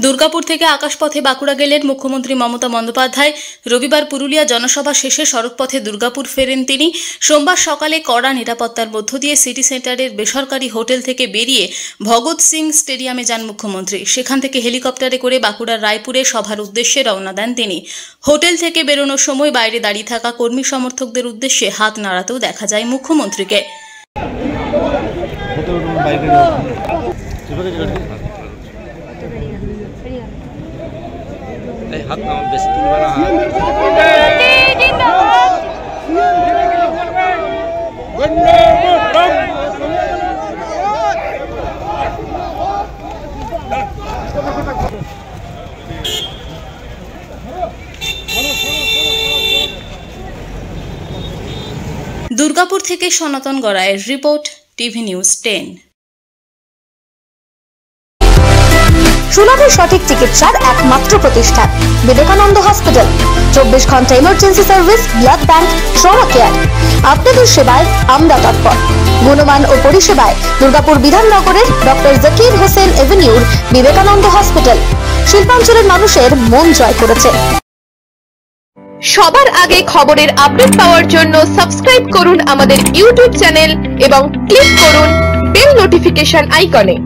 দুর্গাপুর থেকে আকাশপথে বাঁকুড়া গেলেন মুখ্যমন্ত্রী মমতা বন্দ্যোপাধ্যায়। রবিবার পুরুলিয়া জনসভা শেষে সড়কপথে দুর্গাপুর ফেরেন তিনি। সোমবার সকালে কড়া নিরাপত্তার মধ্য দিয়ে সিটি সেন্টারের বেসরকারি হোটেল থেকে বেরিয়ে ভগৎ সিং স্টেডিয়ামে যান মুখ্যমন্ত্রী। সেখান থেকে হেলিকপ্টারে করে বাঁকুড়ার রায়পুরে সভার উদ্দেশ্যে রওনা দেন তিনি। হোটেল থেকে বেরোনোর সময় বাইরে দাঁড়িয়ে থাকা কর্মী সমর্থকদের উদ্দেশ্যে হাত নাড়াতেও দেখা যায় মুখ্যমন্ত্রীকে। হাত নাম বেশি তুলবে না। দুর্গাপুর থেকে সনাতন গড়াইয়ের রিপোর্ট, টিভি নিউজ 10। সুলভ সঠিক চিকিৎসার একমাত্র প্রতিষ্ঠান বিবেকানন্দ হসপিটাল। 24 ঘন্টা emergency service, blood bank, trauma care. আপনাদের সেবায় আমরা তৎপর। গুণমান ও পরিষেবায় দুর্গাপুর বিধাননগরের ডক্টর জাকির হোসেন এভিনিউর বিবেকানন্দ হসপিটাল শিল্পাঞ্চলের মানুষের মন জয় করেছে। সবার আগে খবরের আপডেট পাওয়ার জন্য সাবস্ক্রাইব করুন আমাদের ইউটিউব চ্যানেল এবং ক্লিক করুন বেল নোটিফিকেশন আইকনে।